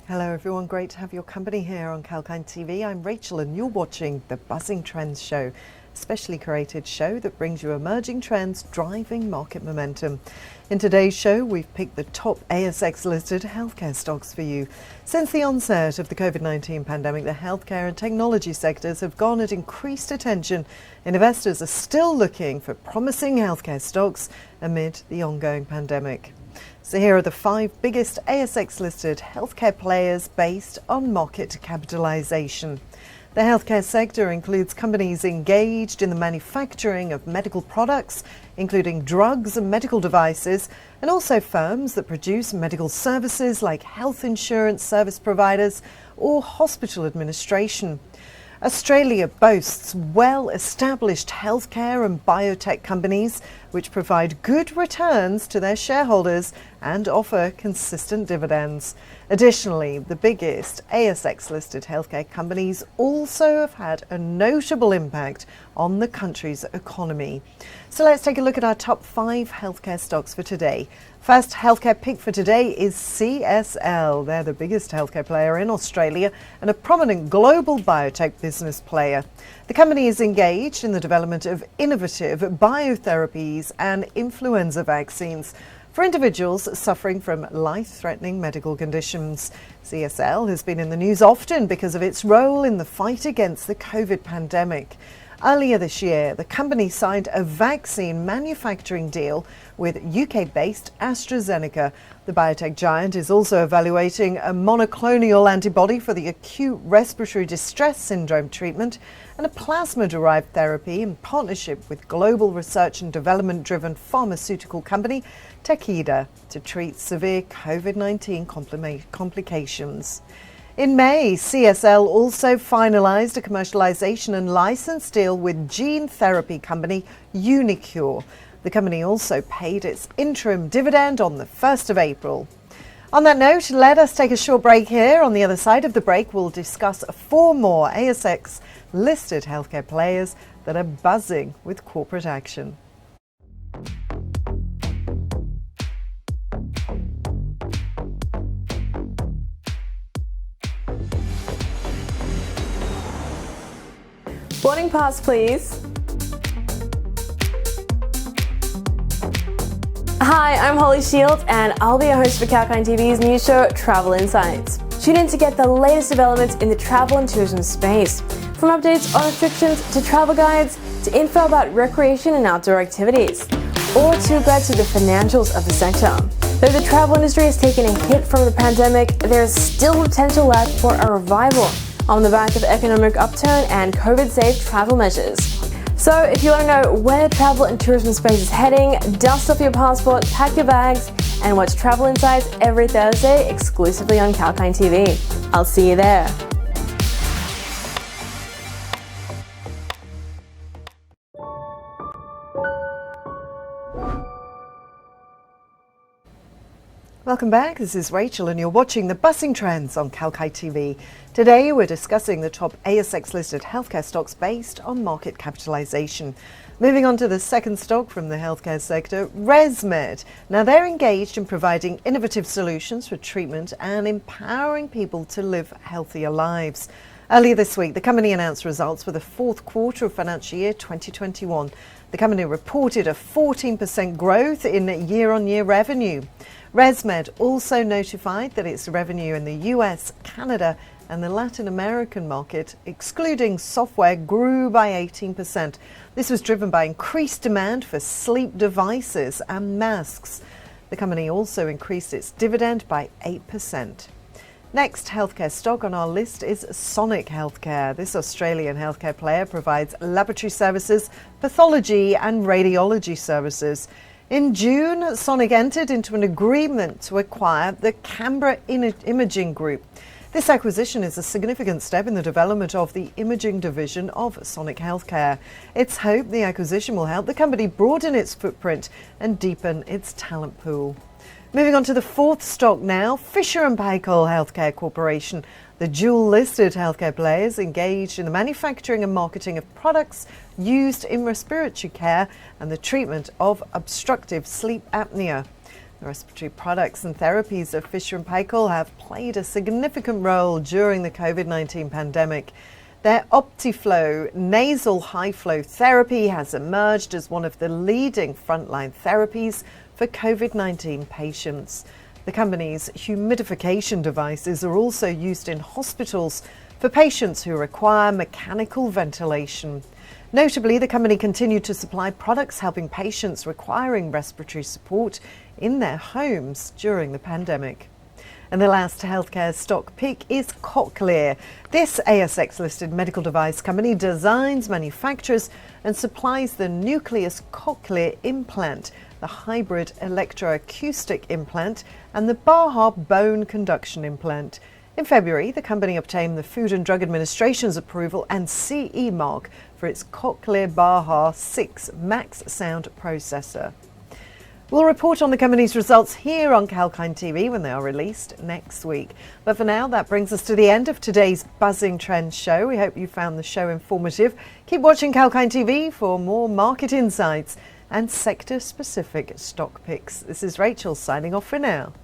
Hello everyone, great to have your company here on Kalkine TV. I'm Rachel and you're watching the Buzzing Trends Show, a specially created show that brings you emerging trends driving market momentum. In today's show, we've picked the top ASX listed healthcare stocks for you. Since the onset of the COVID-19 pandemic, the healthcare and technology sectors have garnered increased attention. Investors are still looking for promising healthcare stocks amid the ongoing pandemic. So here are the 5 biggest ASX-listed healthcare players based on market capitalisation. The healthcare sector includes companies engaged in the manufacturing of medical products, including drugs and medical devices, and also firms that produce medical services like health insurance service providers or hospital administration. Australia boasts well-established healthcare and biotech companies which provide good returns to their shareholders and offer consistent dividends. Additionally, the biggest ASX-listed healthcare companies also have had a notable impact on the country's economy. So let's take a look at our top 5 healthcare stocks for today. First healthcare pick for today is CSL. They're the biggest healthcare player in Australia and a prominent global biotech business player. The company is engaged in the development of innovative biotherapies and influenza vaccines for individuals suffering from life-threatening medical conditions. CSL has been in the news often because of its role in the fight against the COVID pandemic. Earlier this year, the company signed a vaccine manufacturing deal with UK-based AstraZeneca. The biotech giant is also evaluating a monoclonal antibody for the acute respiratory distress syndrome treatment and a plasma-derived therapy in partnership with global research and development-driven pharmaceutical company Takeda to treat severe COVID-19 complications. In May, CSL also finalised a commercialisation and license deal with gene therapy company Unicure. The company also paid its interim dividend on the 1st of April. On that note, let us take a short break here. On the other side of the break, we'll discuss 4 more ASX listed healthcare players that are buzzing with corporate action. Boarding pass, please. Hi, I'm Holly Shields and I'll be your host for Kalkine TV's new show, Travel Insights. Tune in to get the latest developments in the travel and tourism space, from updates on restrictions to travel guides to info about recreation and outdoor activities, or to get to the financials of the sector. Though the travel industry has taken a hit from the pandemic, there is still potential left for a revival on the back of economic upturn and COVID-safe travel measures. So if you want to know where the travel and tourism space is heading, dust off your passport, pack your bags, and watch Travel Insights every Thursday exclusively on Kalkine TV. I'll see you there. Welcome back, this is Rachel and you're watching the Buzzing Trends on Kalkine TV. Today we're discussing the top ASX listed healthcare stocks based on market capitalisation. Moving on to the second stock from the healthcare sector, ResMed. Now they're engaged in providing innovative solutions for treatment and empowering people to live healthier lives. Earlier this week, the company announced results for the 4th quarter of financial year 2021. The company reported a 14% growth in year-on-year revenue. ResMed also notified that its revenue in the US, Canada and the Latin American market, excluding software, grew by 18%. This was driven by increased demand for sleep devices and masks. The company also increased its dividend by 8%. Next healthcare stock on our list is Sonic Healthcare. This Australian healthcare player provides laboratory services, pathology and radiology services. In June, Sonic entered into an agreement to acquire the Canberra Imaging Group. This acquisition is a significant step in the development of the imaging division of Sonic Healthcare. It's hoped the acquisition will help the company broaden its footprint and deepen its talent pool. Moving on to the 4th stock now, Fisher & Paykel Healthcare Corporation. The dual-listed healthcare players engaged in the manufacturing and marketing of products used in respiratory care and the treatment of obstructive sleep apnea. The respiratory products and therapies of Fisher & Paykel have played a significant role during the COVID-19 pandemic. Their Optiflow nasal high-flow therapy has emerged as one of the leading frontline therapies for COVID-19 patients. The company's humidification devices are also used in hospitals for patients who require mechanical ventilation. Notably, the company continued to supply products helping patients requiring respiratory support in their homes during the pandemic. And the last healthcare stock pick is Cochlear. This ASX-listed medical device company designs, manufactures and supplies the Nucleus Cochlear implant, the hybrid electroacoustic implant and the Baha bone conduction implant. In February, the company obtained the Food and Drug Administration's approval and CE mark for its Cochlear Baha 6 Max sound processor. We'll report on the company's results here on Kalkine TV when they are released next week. But for now, that brings us to the end of today's Buzzing Trends show. We hope you found the show informative. Keep watching Kalkine TV for more market insights and sector-specific stock picks. This is Rachel signing off for now.